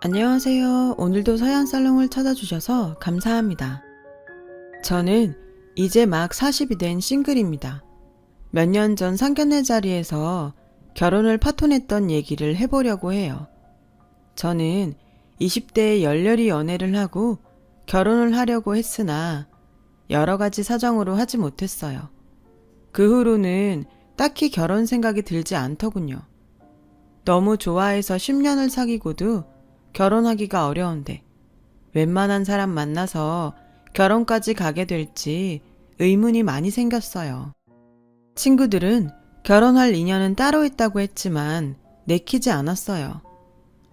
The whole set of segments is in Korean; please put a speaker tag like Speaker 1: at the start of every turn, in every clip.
Speaker 1: 안녕하세요. 오늘도 서양살롱을 찾아주셔서 감사합니다. 저는 이제 막 40이 된 싱글입니다. 몇 년 전 상견례 자리에서 결혼을 파토냈던 얘기를 해보려고 해요. 저는 20대에 열렬히 연애를 하고 결혼을 하려고 했으나 여러 가지 사정으로 하지 못했어요. 그 후로는 딱히 결혼 생각이 들지 않더군요. 너무 좋아해서 10년을 사귀고도 결혼하기가 어려운데 웬만한 사람 만나서 결혼까지 가게 될지 의문이 많이 생겼어요. 친구들은 결혼할 인연은 따로 있다고 했지만 내키지 않았어요.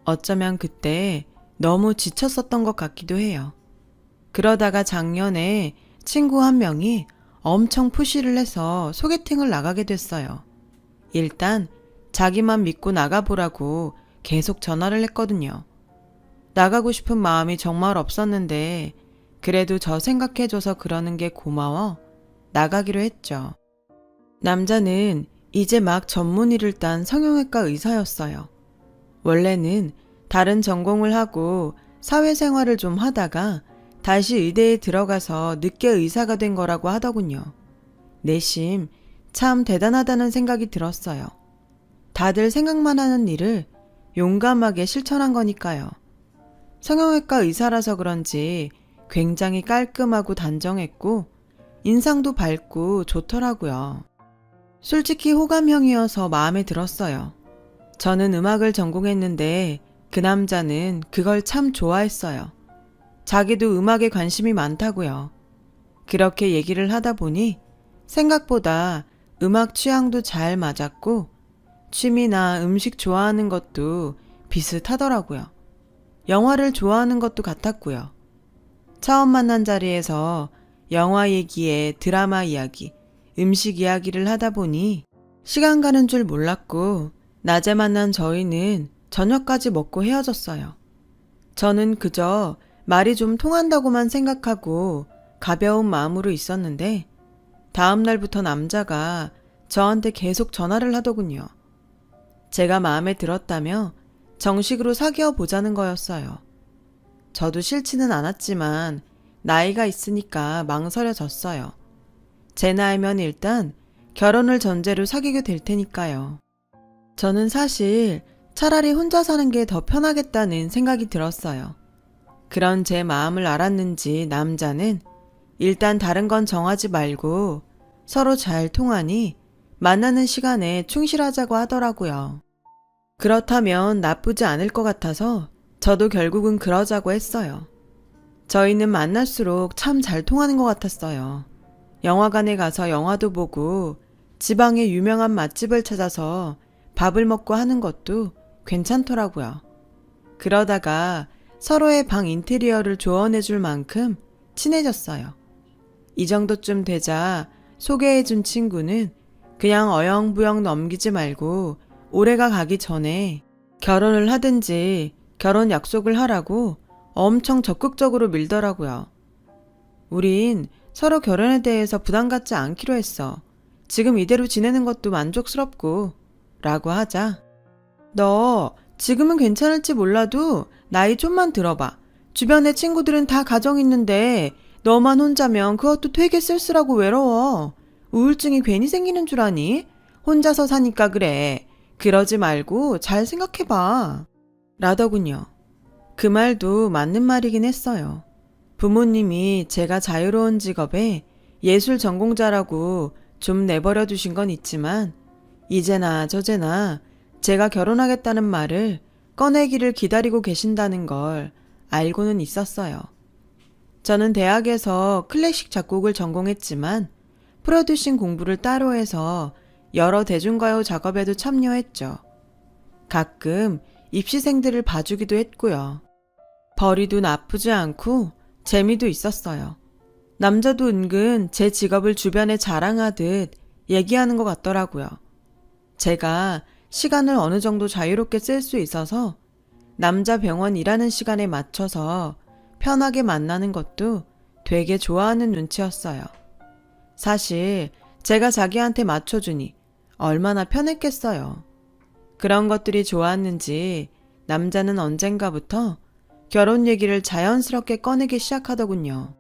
Speaker 1: 어쩌면 그때 너무 지쳤었던 것 같기도 해요. 그러다가 작년에 친구 한 명이 엄청 푸시를 해서 소개팅을 나가게 됐어요. 일단 자기만 믿고 나가보라고 계속 전화를 했거든요. 나가고 싶은 마음이 정말 없었는데 그래도 저 생각해줘서 그러는 게 고마워 나가기로 했죠. 남자는 이제 막 전문의를 딴 성형외과 의사였어요. 원래는 다른 전공을 하고 사회생활을 좀 하다가 다시 의대에 들어가서 늦게 의사가 된 거라고 하더군요. 내심 참 대단하다는 생각이 들었어요. 다들 생각만 하는 일을 용감하게 실천한 거니까요. 성형외과 의사라서 그런지 굉장히 깔끔하고 단정했고 인상도 밝고 좋더라고요. 솔직히 호감형이어서 마음에 들었어요. 저는 음악을 전공했는데 그 남자는 그걸 참 좋아했어요. 자기도 음악에 관심이 많다고요. 그렇게 얘기를 하다 보니 생각보다 음악 취향도 잘 맞았고 취미나 음식 좋아하는 것도 비슷하더라고요. 영화를 좋아하는 것도 같았고요. 처음 만난 자리에서 영화 얘기에 드라마 이야기, 음식 이야기를 하다 보니 시간 가는 줄 몰랐고 낮에 만난 저희는 저녁까지 먹고 헤어졌어요. 저는 그저 말이 좀 통한다고만 생각하고 가벼운 마음으로 있었는데 다음 날부터 남자가 저한테 계속 전화를 하더군요. 제가 마음에 들었다며 정식으로 사귀어 보자는 거였어요. 저도 싫지는 않았지만 나이가 있으니까 망설여졌어요. 제 나이면 일단 결혼을 전제로 사귀게 될 테니까요. 저는 사실 차라리 혼자 사는 게 더 편하겠다는 생각이 들었어요. 그런 제 마음을 알았는지 남자는 일단 다른 건 정하지 말고 서로 잘 통하니 만나는 시간에 충실하자고 하더라고요. 그렇다면 나쁘지 않을 것 같아서 저도 결국은 그러자고 했어요. 저희는 만날수록 참 잘 통하는 것 같았어요. 영화관에 가서 영화도 보고 지방의 유명한 맛집을 찾아서 밥을 먹고 하는 것도 괜찮더라고요. 그러다가 서로의 방 인테리어를 조언해 줄 만큼 친해졌어요. 이 정도쯤 되자 소개해 준 친구는 그냥 어영부영 넘기지 말고 올해가 가기 전에 결혼을 하든지 결혼 약속을 하라고 엄청 적극적으로 밀더라고요. 우린 서로 결혼에 대해서 부담 갖지 않기로 했어. 지금 이대로 지내는 것도 만족스럽고 라고 하자 너 지금은 괜찮을지 몰라도 나이 좀만 들어봐. 주변에 친구들은 다 가정 있는데 너만 혼자면 그것도 되게 쓸쓸하고 외로워. 우울증이 괜히 생기는 줄 아니? 혼자서 사니까 그래. 그러지 말고 잘 생각해봐. 라더군요. 그 말도 맞는 말이긴 했어요. 부모님이 제가 자유로운 직업에 예술 전공자라고 좀 내버려 두신 건 있지만 이제나 저제나 제가 결혼하겠다는 말을 꺼내기를 기다리고 계신다는 걸 알고는 있었어요. 저는 대학에서 클래식 작곡을 전공했지만 프로듀싱 공부를 따로 해서 여러 대중가요 작업에도 참여했죠. 가끔 입시생들을 봐주기도 했고요. 벌이도 나쁘지 않고 재미도 있었어요. 남자도 은근 제 직업을 주변에 자랑하듯 얘기하는 것 같더라고요. 제가 시간을 어느 정도 자유롭게 쓸 수 있어서 남자 병원 일하는 시간에 맞춰서 편하게 만나는 것도 되게 좋아하는 눈치였어요. 사실 제가 자기한테 맞춰주니 얼마나 편했겠어요. 그런 것들이 좋았는지 남자는 언젠가부터 결혼 얘기를 자연스럽게 꺼내기 시작하더군요.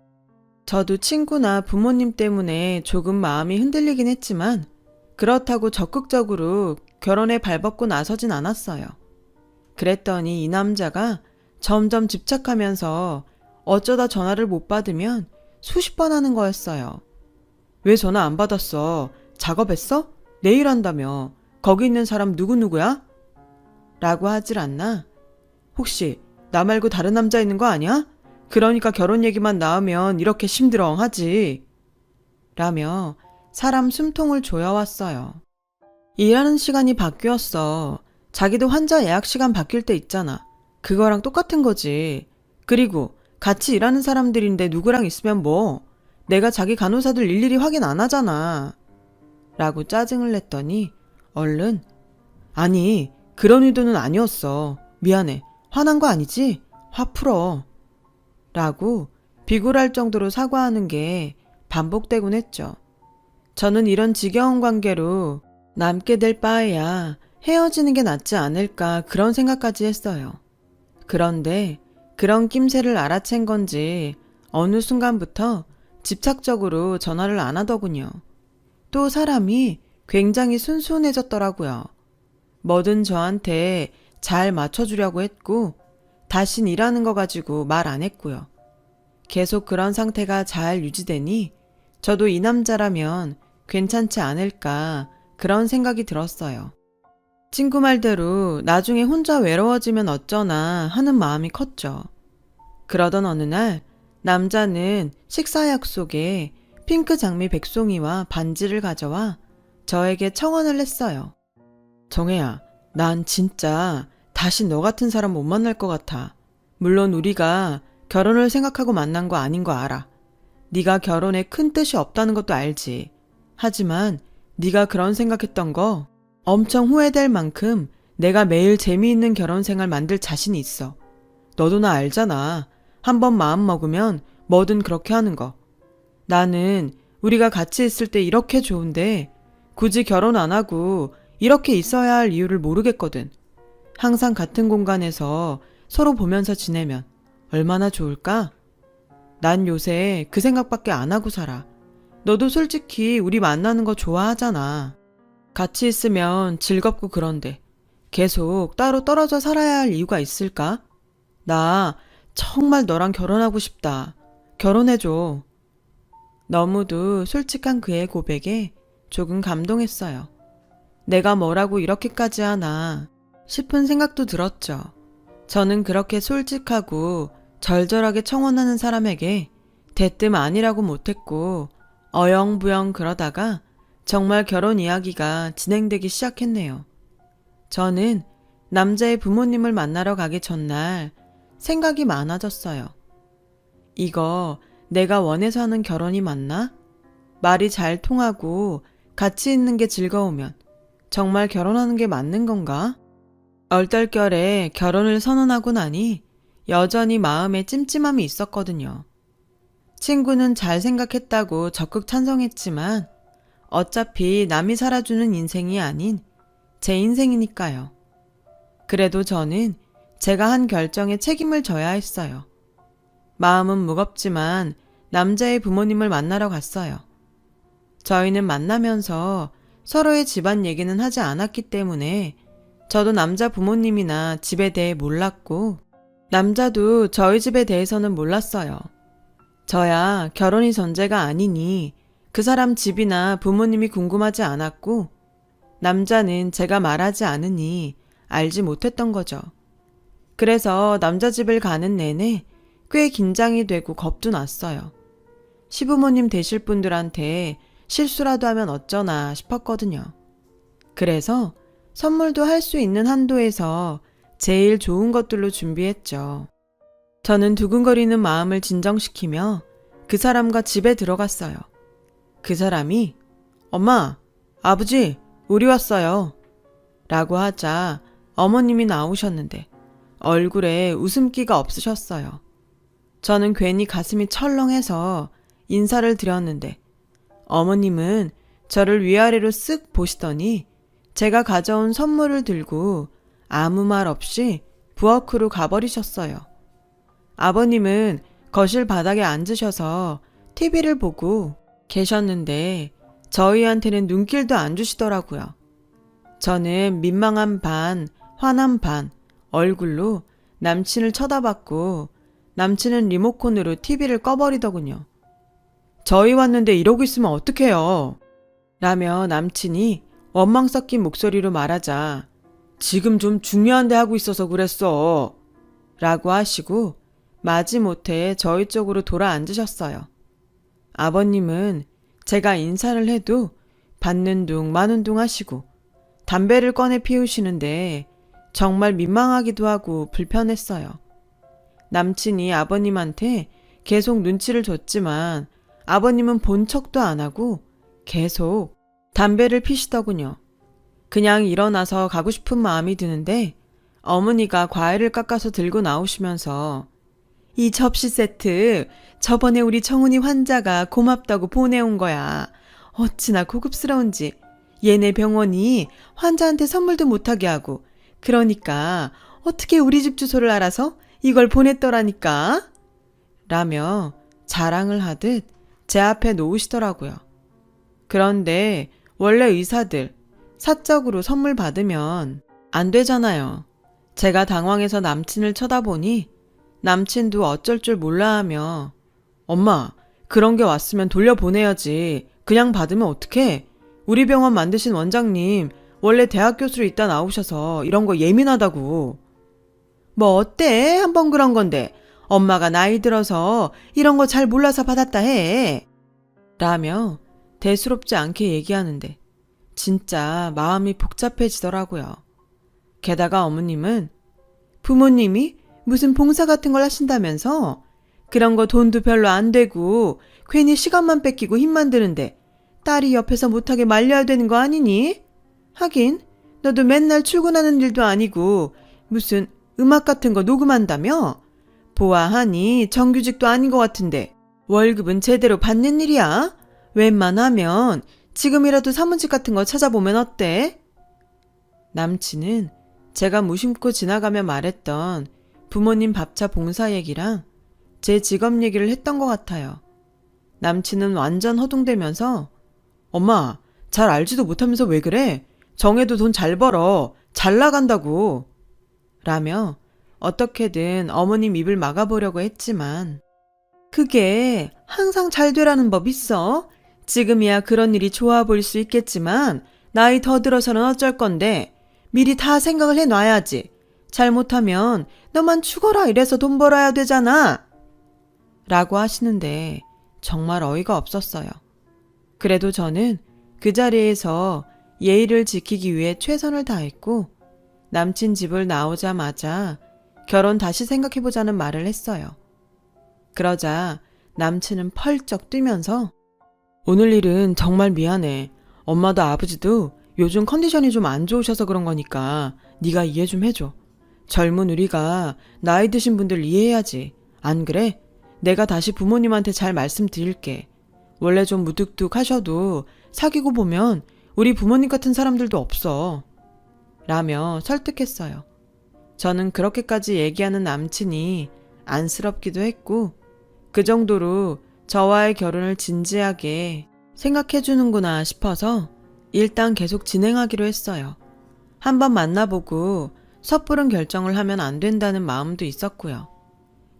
Speaker 1: 저도 친구나 부모님 때문에 조금 마음이 흔들리긴 했지만 그렇다고 적극적으로 결혼에 발벗고 나서진 않았어요. 그랬더니 이 남자가 점점 집착하면서 어쩌다 전화를 못 받으면 수십 번 하는 거였어요. 왜 전화 안 받았어? 작업했어? 내일 한다며. 거기 있는 사람 누구누구야? 라고 하질 않나? 혹시 나 말고 다른 남자 있는 거 아니야? 그러니까 결혼 얘기만 나오면 이렇게 심드렁하지. 라며 사람 숨통을 조여왔어요. 일하는 시간이 바뀌었어. 자기도 환자 예약 시간 바뀔 때 있잖아. 그거랑 똑같은 거지. 그리고 같이 일하는 사람들인데 누구랑 있으면 뭐? 내가 자기 간호사들 일일이 확인 안 하잖아. 라고 짜증을 냈더니 얼른 아니 그런 의도는 아니었어. 미안해. 화난 거 아니지? 화 풀어. 라고 비굴할 정도로 사과하는 게 반복되곤 했죠. 저는 이런 지겨운 관계로 남게 될 바에야 헤어지는 게 낫지 않을까 그런 생각까지 했어요. 그런데 그런 낌새를 알아챈 건지 어느 순간부터 집착적으로 전화를 안 하더군요. 또 사람이 굉장히 순순해졌더라고요. 뭐든 저한테 잘 맞춰주려고 했고 다신 일하는 거 가지고 말 안 했고요. 계속 그런 상태가 잘 유지되니 저도 이 남자라면 괜찮지 않을까 그런 생각이 들었어요. 친구 말대로 나중에 혼자 외로워지면 어쩌나 하는 마음이 컸죠. 그러던 어느 날 남자는 식사 약속에 핑크 장미 백송이와 반지를 가져와 저에게 청혼을 했어요. 정혜야, 난 진짜 다시 너 같은 사람 못 만날 것 같아. 물론 우리가 결혼을 생각하고 만난 거 아닌 거 알아. 네가 결혼에 큰 뜻이 없다는 것도 알지. 하지만 네가 그런 생각했던 거 엄청 후회될 만큼 내가 매일 재미있는 결혼 생활 만들 자신이 있어. 너도 나 알잖아. 한번 마음 먹으면 뭐든 그렇게 하는 거. 나는 우리가 같이 있을 때 이렇게 좋은데 굳이 결혼 안 하고 이렇게 있어야 할 이유를 모르겠거든. 항상 같은 공간에서 서로 보면서 지내면 얼마나 좋을까? 난 요새 그 생각밖에 안 하고 살아. 너도 솔직히 우리 만나는 거 좋아하잖아. 같이 있으면 즐겁고 그런데 계속 따로 떨어져 살아야 할 이유가 있을까? 나 정말 너랑 결혼하고 싶다. 결혼해줘. 너무도 솔직한 그의 고백에 조금 감동했어요. 내가 뭐라고 이렇게까지 하나 싶은 생각도 들었죠. 저는 그렇게 솔직하고 절절하게 청혼하는 사람에게 대뜸 아니라고 못했고 어영부영 그러다가 정말 결혼 이야기가 진행되기 시작했네요. 저는 남자의 부모님을 만나러 가기 전날 생각이 많아졌어요. 이거 내가 원해서 하는 결혼이 맞나? 말이 잘 통하고 같이 있는 게 즐거우면 정말 결혼하는 게 맞는 건가? 얼떨결에 결혼을 선언하고 나니 여전히 마음에 찜찜함이 있었거든요. 친구는 잘 생각했다고 적극 찬성했지만 어차피 남이 살아주는 인생이 아닌 제 인생이니까요. 그래도 저는 제가 한 결정에 책임을 져야 했어요. 마음은 무겁지만 남자의 부모님을 만나러 갔어요. 저희는 만나면서 서로의 집안 얘기는 하지 않았기 때문에 저도 남자 부모님이나 집에 대해 몰랐고 남자도 저희 집에 대해서는 몰랐어요. 저야 결혼이 전제가 아니니 그 사람 집이나 부모님이 궁금하지 않았고 남자는 제가 말하지 않으니 알지 못했던 거죠. 그래서 남자 집을 가는 내내 꽤 긴장이 되고 겁도 났어요. 시부모님 되실 분들한테 실수라도 하면 어쩌나 싶었거든요. 그래서 선물도 할 수 있는 한도에서 제일 좋은 것들로 준비했죠. 저는 두근거리는 마음을 진정시키며 그 사람과 집에 들어갔어요. 그 사람이 엄마, 아버지, 우리 왔어요. 라고 하자 어머님이 나오셨는데 얼굴에 웃음기가 없으셨어요. 저는 괜히 가슴이 철렁해서 인사를 드렸는데 어머님은 저를 위아래로 쓱 보시더니 제가 가져온 선물을 들고 아무 말 없이 부엌으로 가버리셨어요. 아버님은 거실 바닥에 앉으셔서 TV를 보고 계셨는데 저희한테는 눈길도 안 주시더라고요. 저는 민망한 반, 화난 반, 얼굴로 남친을 쳐다봤고 남친은 리모컨으로 TV를 꺼버리더군요. 저희 왔는데 이러고 있으면 어떡해요? 라며 남친이 원망 섞인 목소리로 말하자 지금 좀 중요한 데 하고 있어서 그랬어. 라고 하시고 마지못해 저희 쪽으로 돌아 앉으셨어요. 아버님은 제가 인사를 해도 받는 둥 마는 둥 하시고 담배를 꺼내 피우시는데 정말 민망하기도 하고 불편했어요. 남친이 아버님한테 계속 눈치를 줬지만 아버님은 본 척도 안 하고 계속 담배를 피시더군요. 그냥 일어나서 가고 싶은 마음이 드는데 어머니가 과일을 깎아서 들고 나오시면서 이 접시 세트 저번에 우리 정훈이 환자가 고맙다고 보내온 거야. 어찌나 고급스러운지. 얘네 병원이 환자한테 선물도 못하게 하고 그러니까 어떻게 우리 집 주소를 알아서 이걸 보냈더라니까? 라며 자랑을 하듯 제 앞에 놓으시더라고요. 그런데 원래 의사들 사적으로 선물 받으면 안 되잖아요. 제가 당황해서 남친을 쳐다보니 남친도 어쩔 줄 몰라 하며 엄마, 그런 게 왔으면 돌려보내야지. 그냥 받으면 어떡해? 우리 병원 만드신 원장님 원래 대학 교수로 있다 나오셔서 이런 거 예민하다고. 뭐 어때? 한번 그런 건데 엄마가 나이 들어서 이런 거 잘 몰라서 받았다 해. 라며 대수롭지 않게 얘기하는데 진짜 마음이 복잡해지더라고요. 게다가 어머님은 부모님이 무슨 봉사 같은 걸 하신다면서 그런 거 돈도 별로 안 되고 괜히 시간만 뺏기고 힘만 드는데 딸이 옆에서 못하게 말려야 되는 거 아니니? 하긴 너도 맨날 출근하는 일도 아니고 무슨 음악 같은 거 녹음한다며? 보아하니 정규직도 아닌 것 같은데 월급은 제대로 받는 일이야? 웬만하면 지금이라도 사무직 같은 거 찾아보면 어때? 남친은 제가 무심코 지나가며 말했던 부모님 밥차 봉사 얘기랑 제 직업 얘기를 했던 것 같아요. 남친은 완전 허둥대면서 엄마, 잘 알지도 못하면서 왜 그래? 정해도 돈 잘 벌어. 잘 나간다고. 라며 어떻게든 어머님 입을 막아보려고 했지만 그게 항상 잘 되라는 법 있어? 지금이야 그런 일이 좋아 보일 수 있겠지만 나이 더 들어서는 어쩔 건데 미리 다 생각을 해놔야지. 잘못하면 너만 죽어라 이래서 돈 벌어야 되잖아. 라고 하시는데 정말 어이가 없었어요. 그래도 저는 그 자리에서 예의를 지키기 위해 최선을 다했고 남친 집을 나오자마자 결혼 다시 생각해보자는 말을 했어요. 그러자 남친은 펄쩍 뛰면서 오늘 일은 정말 미안해. 엄마도 아버지도 요즘 컨디션이 좀 안 좋으셔서 그런 거니까 네가 이해 좀 해줘. 젊은 우리가 나이 드신 분들 이해해야지. 안 그래? 내가 다시 부모님한테 잘 말씀드릴게. 원래 좀 무뚝뚝하셔도 사귀고 보면 우리 부모님 같은 사람들도 없어. 라며 설득했어요. 저는 그렇게까지 얘기하는 남친이 안쓰럽기도 했고 그 정도로 저와의 결혼을 진지하게 생각해주는구나 싶어서 일단 계속 진행하기로 했어요. 한번 만나보고 섣부른 결정을 하면 안 된다는 마음도 있었고요.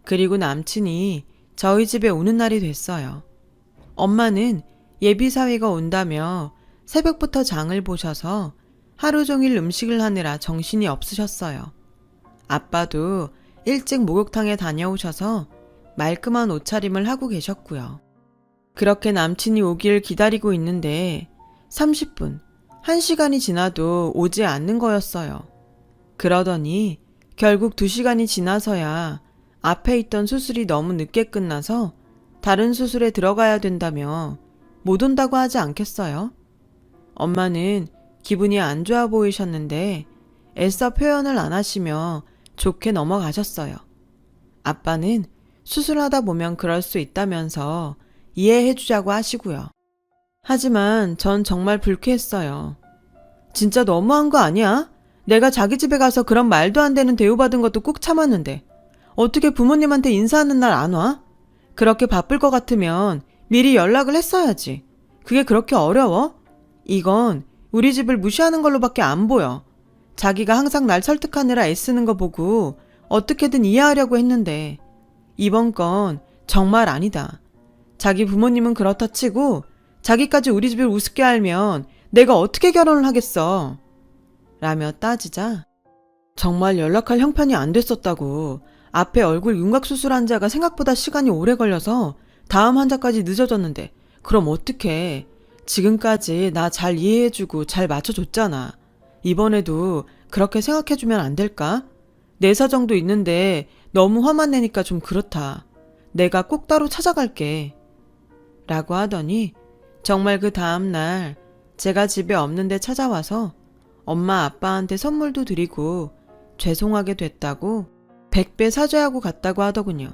Speaker 1: 그리고 남친이 저희 집에 오는 날이 됐어요. 엄마는 예비사위가 온다며 새벽부터 장을 보셔서 하루 종일 음식을 하느라 정신이 없으셨어요. 아빠도 일찍 목욕탕에 다녀오셔서 말끔한 옷차림을 하고 계셨고요. 그렇게 남친이 오길 기다리고 있는데 30분, 1시간이 지나도 오지 않는 거였어요. 그러더니 결국 2시간이 지나서야 앞에 있던 수술이 너무 늦게 끝나서 다른 수술에 들어가야 된다며 못 온다고 하지 않겠어요? 엄마는 기분이 안 좋아 보이셨는데 애써 표현을 안 하시며 좋게 넘어가셨어요. 아빠는 수술하다 보면 그럴 수 있다면서 이해해주자고 하시고요. 하지만 전 정말 불쾌했어요. 진짜 너무한 거 아니야? 내가 자기 집에 가서 그런 말도 안 되는 대우받은 것도 꾹 참았는데 어떻게 부모님한테 인사하는 날 안 와? 그렇게 바쁠 것 같으면 미리 연락을 했어야지. 그게 그렇게 어려워? 이건 우리 집을 무시하는 걸로밖에 안 보여. 자기가 항상 날 설득하느라 애쓰는 거 보고 어떻게든 이해하려고 했는데 이번 건 정말 아니다. 자기 부모님은 그렇다 치고 자기까지 우리 집을 우습게 알면 내가 어떻게 결혼을 하겠어? 라며 따지자 정말 연락할 형편이 안 됐었다고. 앞에 얼굴 윤곽수술 환자가 생각보다 시간이 오래 걸려서 다음 환자까지 늦어졌는데 그럼 어떡해. 지금까지 나 잘 이해해주고 잘 맞춰줬잖아. 이번에도 그렇게 생각해주면 안 될까? 내 사정도 있는데 너무 화만 내니까 좀 그렇다. 내가 꼭 따로 찾아갈게. 라고 하더니 정말 그 다음날 제가 집에 없는데 찾아와서 엄마 아빠한테 선물도 드리고 죄송하게 됐다고 100배 사죄하고 갔다고 하더군요.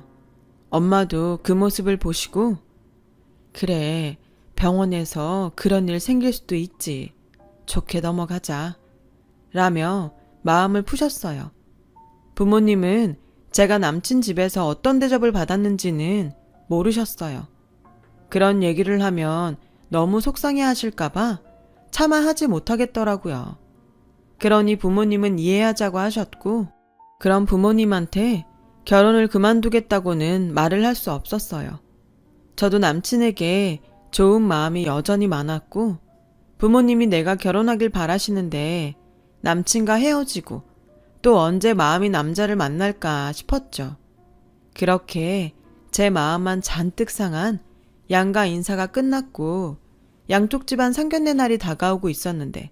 Speaker 1: 엄마도 그 모습을 보시고 그래, 병원에서 그런 일 생길 수도 있지. 좋게 넘어가자. 라며 마음을 푸셨어요. 부모님은 제가 남친 집에서 어떤 대접을 받았는지는 모르셨어요. 그런 얘기를 하면 너무 속상해 하실까봐 차마 하지 못하겠더라고요. 그러니 부모님은 이해하자고 하셨고, 그럼 부모님한테 결혼을 그만두겠다고는 말을 할 수 없었어요. 저도 남친에게 좋은 마음이 여전히 많았고, 부모님이 내가 결혼하길 바라시는데 남친과 헤어지고 또 언제 마음이 남자를 만날까 싶었죠. 그렇게 제 마음만 잔뜩 상한 양가 인사가 끝났고 양쪽 집안 상견례 날이 다가오고 있었는데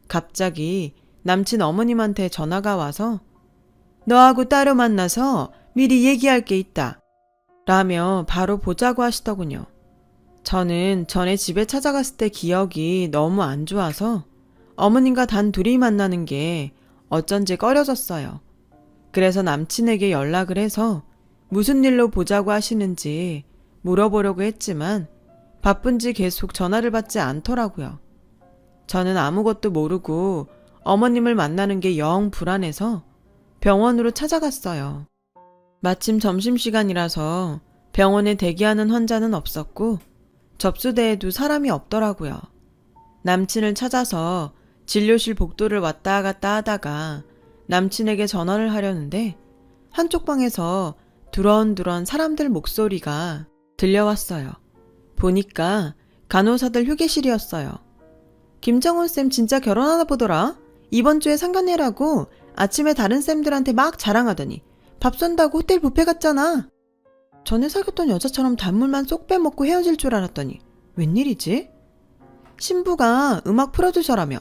Speaker 1: 갑자기 남친 어머님한테 전화가 와서 너하고 따로 만나서 미리 얘기할 게 있다. 라며 바로 보자고 하시더군요. 저는 전에 집에 찾아갔을 때 기억이 너무 안 좋아서 어머님과 단 둘이 만나는 게 어쩐지 꺼려졌어요. 그래서 남친에게 연락을 해서 무슨 일로 보자고 하시는지 물어보려고 했지만 바쁜지 계속 전화를 받지 않더라고요. 저는 아무것도 모르고 어머님을 만나는 게 영 불안해서 병원으로 찾아갔어요. 마침 점심시간이라서 병원에 대기하는 환자는 없었고 접수대에도 사람이 없더라고요. 남친을 찾아서 진료실 복도를 왔다 갔다 하다가 남친에게 전화를 하려는데 한쪽 방에서 두런두런 사람들 목소리가 들려왔어요. 보니까 간호사들 휴게실이었어요. 김정훈 쌤 진짜 결혼하나 보더라. 이번 주에 상견례라고 아침에 다른 쌤들한테 막 자랑하더니 밥 쏜다고 호텔 뷔페 갔잖아. 전에 사귀었던 여자처럼 단물만 쏙 빼먹고 헤어질 줄 알았더니 웬일이지? 신부가 음악 프로듀서라며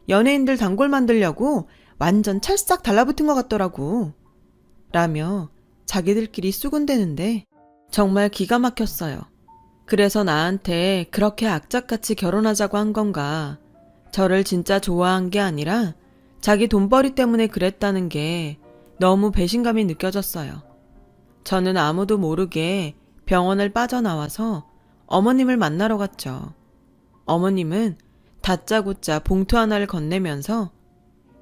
Speaker 1: 연예인들 단골 만들려고 완전 찰싹 달라붙은 것 같더라고. 라며 자기들끼리 쑥은대는데 정말 기가 막혔어요. 그래서 나한테 그렇게 악착같이 결혼하자고 한 건가. 저를 진짜 좋아한 게 아니라 자기 돈벌이 때문에 그랬다는 게 너무 배신감이 느껴졌어요. 저는 아무도 모르게 병원을 빠져나와서 어머님을 만나러 갔죠. 어머님은 다짜고짜 봉투 하나를 건네면서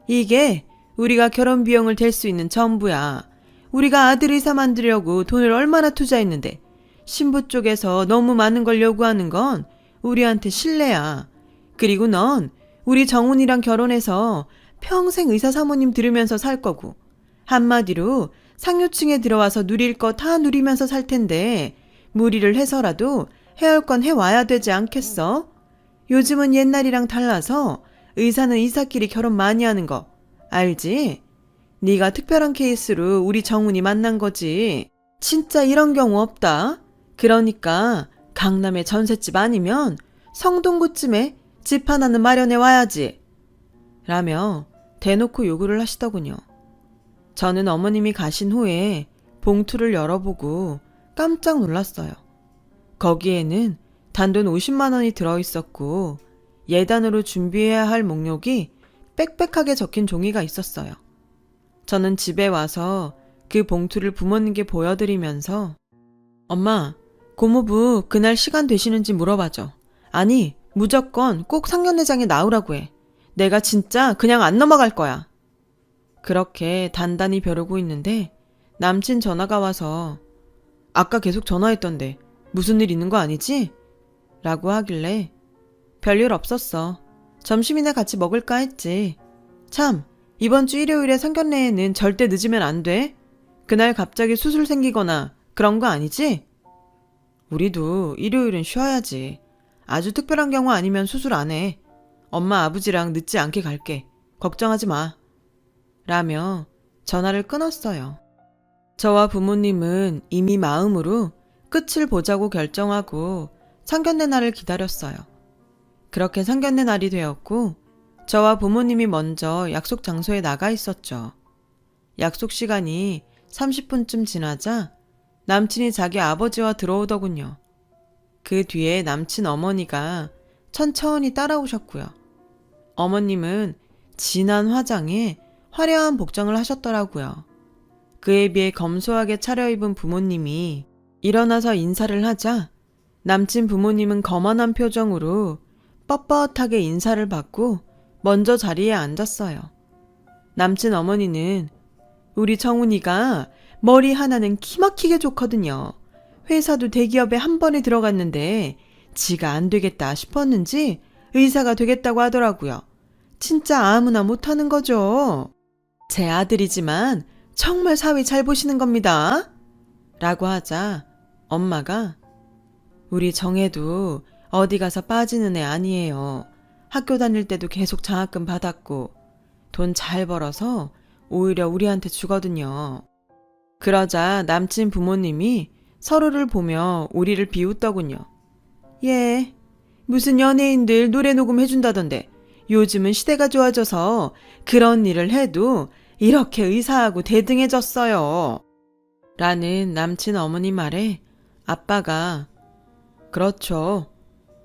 Speaker 1: 이게 우리가 결혼 비용을 댈 수 있는 전부야. 우리가 아들 의사 만들려고 돈을 얼마나 투자했는데 신부 쪽에서 너무 많은 걸 요구하는 건 우리한테 실례야. 그리고 넌 우리 정훈이랑 결혼해서 평생 의사 사모님 들으면서 살 거고 한마디로 상류층에 들어와서 누릴 거 다 누리면서 살 텐데 무리를 해서라도 해올 건 해와야 되지 않겠어? 요즘은 옛날이랑 달라서 의사는 의사끼리 결혼 많이 하는 거 알지? 네가 특별한 케이스로 우리 정훈이 만난 거지. 진짜 이런 경우 없다. 그러니까 강남의 전셋집 아니면 성동구쯤에 집 하나는 마련해 와야지. 라며 대놓고 요구를 하시더군요. 저는 어머님이 가신 후에 봉투를 열어보고 깜짝 놀랐어요. 거기에는 단돈 50만 원이 들어있었고 예단으로 준비해야 할 목록이 빽빽하게 적힌 종이가 있었어요. 저는 집에 와서 그 봉투를 부모님께 보여드리면서 엄마, 고모부 그날 시간 되시는지 물어봐줘. 아니, 무조건 꼭 상견례장에 나오라고 해. 내가 진짜 그냥 안 넘어갈 거야. 그렇게 단단히 벼르고 있는데 남친 전화가 와서 아까 계속 전화했던데 무슨 일 있는 거 아니지? 라고 하길래 별일 없었어. 점심이나 같이 먹을까 했지. 참, 이번 주 일요일에 상견례에는 절대 늦으면 안 돼. 그날 갑자기 수술 생기거나 그런 거 아니지? 우리도 일요일은 쉬어야지. 아주 특별한 경우 아니면 수술 안 해. 엄마 아버지랑 늦지 않게 갈게. 걱정하지 마. 라며 전화를 끊었어요. 저와 부모님은 이미 마음으로 끝을 보자고 결정하고 상견례 날을 기다렸어요. 그렇게 상견례 날이 되었고 저와 부모님이 먼저 약속 장소에 나가 있었죠. 약속 시간이 30분쯤 지나자 남친이 자기 아버지와 들어오더군요. 그 뒤에 남친 어머니가 천천히 따라오셨고요. 어머님은 진한 화장에 화려한 복장을 하셨더라고요. 그에 비해 검소하게 차려입은 부모님이 일어나서 인사를 하자 남친 부모님은 거만한 표정으로 뻣뻣하게 인사를 받고 먼저 자리에 앉았어요. 남친 어머니는 우리 정훈이가 머리 하나는 기막히게 좋거든요. 회사도 대기업에 한 번에 들어갔는데 지가 안 되겠다 싶었는지 의사가 되겠다고 하더라고요. 진짜 아무나 못하는 거죠. 제 아들이지만 정말 사위 잘 보시는 겁니다. 라고 하자 엄마가 우리 정혜도 어디 가서 빠지는 애 아니에요. 학교 다닐 때도 계속 장학금 받았고 돈 잘 벌어서 오히려 우리한테 주거든요. 그러자 남친 부모님이 서로를 보며 우리를 비웃더군요. 예, 무슨 연예인들 노래 녹음해준다던데 요즘은 시대가 좋아져서 그런 일을 해도 이렇게 의사하고 대등해졌어요. 라는 남친 어머니 말에 아빠가 그렇죠.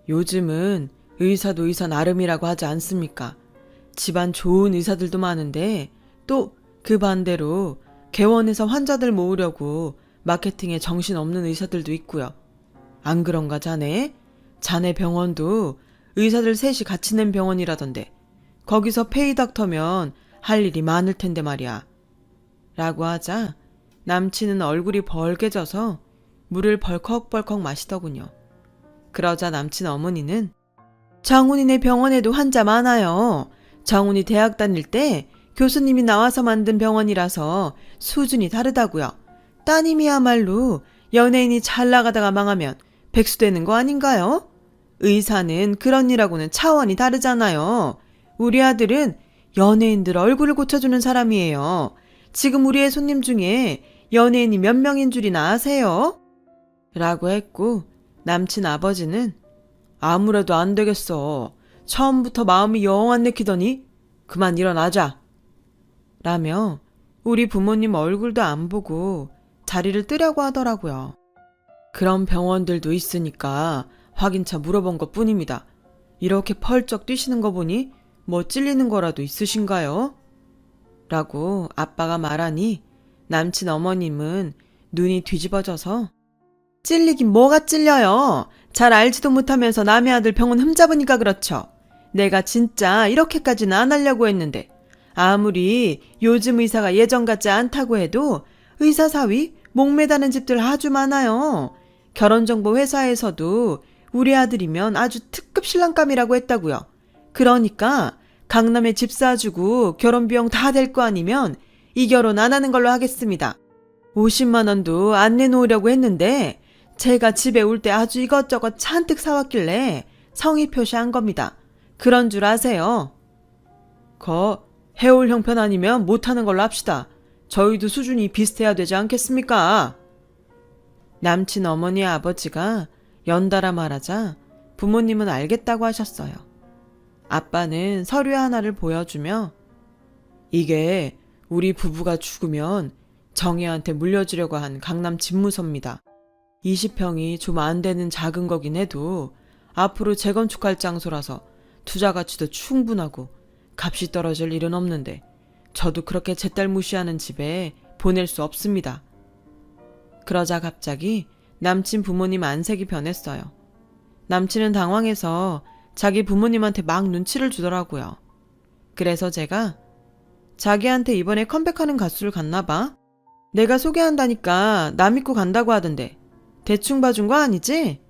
Speaker 1: 요즘은 의사도 의사 나름이라고 하지 않습니까? 집안 좋은 의사들도 많은데 또 그 반대로 개원해서 환자들 모으려고 마케팅에 정신없는 의사들도 있고요. 안 그런가 자네? 자네 병원도 의사들 셋이 같이 낸 병원이라던데 거기서 페이닥터면 할 일이 많을 텐데 말이야. 라고 하자 남친은 얼굴이 벌개져서 물을 벌컥벌컥 마시더군요. 그러자 남친 어머니는 정훈이네 병원에도 환자 많아요. 정훈이 대학 다닐 때 교수님이 나와서 만든 병원이라서 수준이 다르다고요. 따님이야말로 연예인이 잘 나가다가 망하면 백수되는 거 아닌가요? 의사는 그런 일하고는 차원이 다르잖아요. 우리 아들은 연예인들 얼굴을 고쳐주는 사람이에요. 지금 우리의 손님 중에 연예인이 몇 명인 줄이나 아세요? 라고 했고 남친 아버지는 아무래도 안 되겠어. 처음부터 마음이 영 안 내키더니 그만 일어나자. 라며 우리 부모님 얼굴도 안 보고 자리를 뜨려고 하더라고요. 그런 병원들도 있으니까 확인차 물어본 것 뿐입니다. 이렇게 펄쩍 뛰시는 거 보니 뭐 찔리는 거라도 있으신가요? 라고 아빠가 말하니 남친 어머님은 눈이 뒤집어져서 찔리긴 뭐가 찔려요. 잘 알지도 못하면서 남의 아들 병원 흠잡으니까 그렇죠. 내가 진짜 이렇게까지는 안 하려고 했는데 아무리 요즘 의사가 예전 같지 않다고 해도 의사 사위 목매다는 집들 아주 많아요. 결혼정보 회사에서도 우리 아들이면 아주 특급 신랑감이라고 했다고요. 그러니까 강남에 집 사주고 결혼 비용 다 될 거 아니면 이 결혼 안 하는 걸로 하겠습니다. 50만 원도 안 내놓으려고 했는데 제가 집에 올 때 아주 이것저것 잔뜩 사왔길래 성의 표시한 겁니다. 그런 줄 아세요? 해올 형편 아니면 못하는 걸로 합시다. 저희도 수준이 비슷해야 되지 않겠습니까? 남친 어머니 아버지가 연달아 말하자 부모님은 알겠다고 하셨어요. 아빠는 서류 하나를 보여주며 이게 우리 부부가 죽으면 정혜한테 물려주려고 한 강남 집무서입니다. 20평이 좀 안 되는 작은 거긴 해도 앞으로 재건축할 장소라서 투자 가치도 충분하고 값이 떨어질 일은 없는데 저도 그렇게 제 딸 무시하는 집에 보낼 수 없습니다. 그러자 갑자기 남친 부모님 안색이 변했어요. 남친은 당황해서 자기 부모님한테 막 눈치를 주더라고요. 그래서 제가 자기한테 이번에 컴백하는 가수를 갔나봐. 내가 소개한다니까 나 믿고 간다고 하던데 대충 봐준 거 아니지?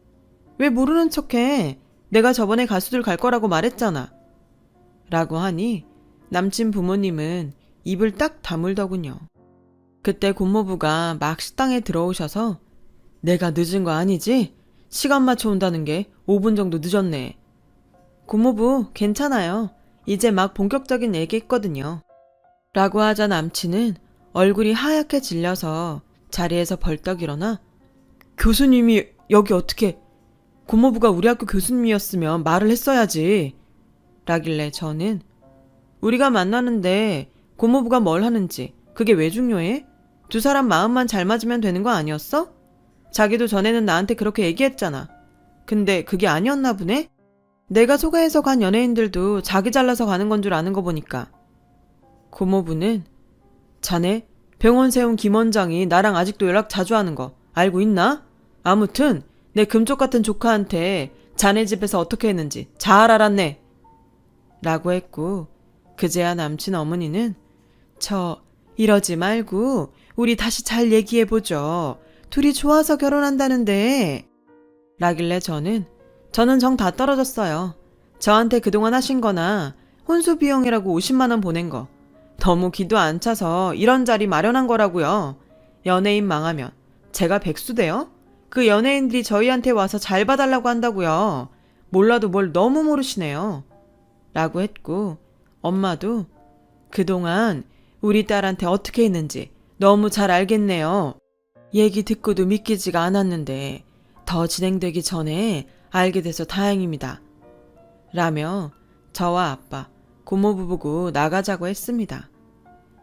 Speaker 1: 왜 모르는 척해? 내가 저번에 가수들 갈 거라고 말했잖아. 라고 하니 남친 부모님은 입을 딱 다물더군요. 그때 고모부가 막 식당에 들어오셔서 내가 늦은 거 아니지? 시간 맞춰 온다는 게 5분 정도 늦었네. 고모부 괜찮아요. 이제 막 본격적인 얘기했거든요. 라고 하자 남친은 얼굴이 하얗게 질려서 자리에서 벌떡 일어나 교수님이 여기 어떻게 고모부가 우리 학교 교수님이었으면 말을 했어야지. 라길래 저는 우리가 만나는데 고모부가 뭘 하는지 그게 왜 중요해? 두 사람 마음만 잘 맞으면 되는 거 아니었어? 자기도 전에는 나한테 그렇게 얘기했잖아. 근데 그게 아니었나 보네? 내가 소개해서 간 연예인들도 자기 잘라서 가는 건 줄 아는 거 보니까. 고모부는 자네 병원 세운 김 원장이 나랑 아직도 연락 자주 하는 거 알고 있나? 아무튼 내 금쪽 같은 조카한테 자네 집에서 어떻게 했는지 잘 알았네. 라고 했고 그제야 남친 어머니는 이러지 말고 우리 다시 잘 얘기해보죠. 둘이 좋아서 결혼한다는데. 라길래 저는 정 다 떨어졌어요. 저한테 그동안 하신 거나 혼수 비용이라고 50만 원 보낸 거 너무 기도 안 차서 이런 자리 마련한 거라고요. 연예인 망하면 제가 백수 돼요? 그 연예인들이 저희한테 와서 잘 봐달라고 한다고요. 몰라도 뭘 너무 모르시네요. 라고 했고 엄마도 그동안 우리 딸한테 어떻게 했는지 너무 잘 알겠네요. 얘기 듣고도 믿기지가 않았는데 더 진행되기 전에 알게 돼서 다행입니다. 라며 저와 아빠, 고모부 보고 나가자고 했습니다.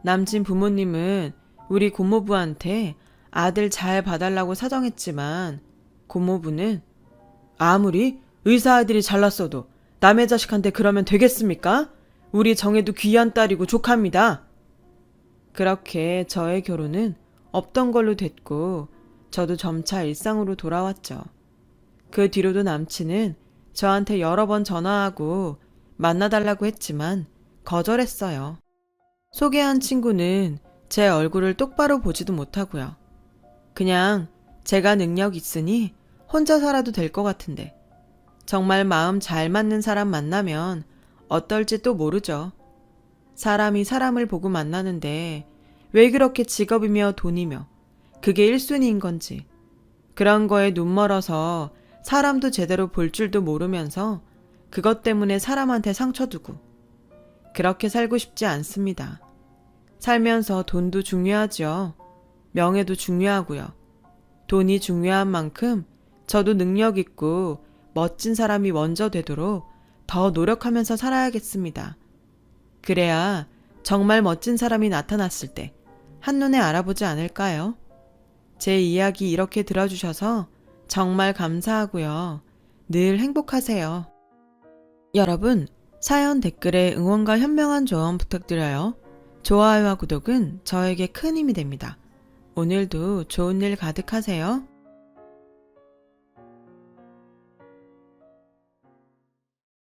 Speaker 1: 남친 부모님은 우리 고모부한테 아들 잘 봐달라고 사정했지만 고모부는 아무리 의사 아들이 잘났어도 남의 자식한테 그러면 되겠습니까? 우리 정혜도 귀한 딸이고 조카입니다. 그렇게 저의 결혼은 없던 걸로 됐고 저도 점차 일상으로 돌아왔죠. 그 뒤로도 남친은 저한테 여러 번 전화하고 만나달라고 했지만 거절했어요. 소개한 친구는 제 얼굴을 똑바로 보지도 못하고요. 그냥 제가 능력 있으니 혼자 살아도 될 것 같은데 정말 마음 잘 맞는 사람 만나면 어떨지 또 모르죠. 사람이 사람을 보고 만나는데 왜 그렇게 직업이며 돈이며 그게 1순위인 건지 그런 거에 눈멀어서 사람도 제대로 볼 줄도 모르면서 그것 때문에 사람한테 상처 두고 그렇게 살고 싶지 않습니다. 살면서 돈도 중요하죠. 명예도 중요하고요. 돈이 중요한 만큼 저도 능력 있고 멋진 사람이 먼저 되도록 더 노력하면서 살아야겠습니다. 그래야 정말 멋진 사람이 나타났을 때 한눈에 알아보지 않을까요? 제 이야기 이렇게 들어주셔서 정말 감사하고요. 늘 행복하세요. 여러분, 사연 댓글에 응원과 현명한 조언 부탁드려요. 좋아요와 구독은 저에게 큰 힘이 됩니다. 오늘도 좋은 일 가득하세요.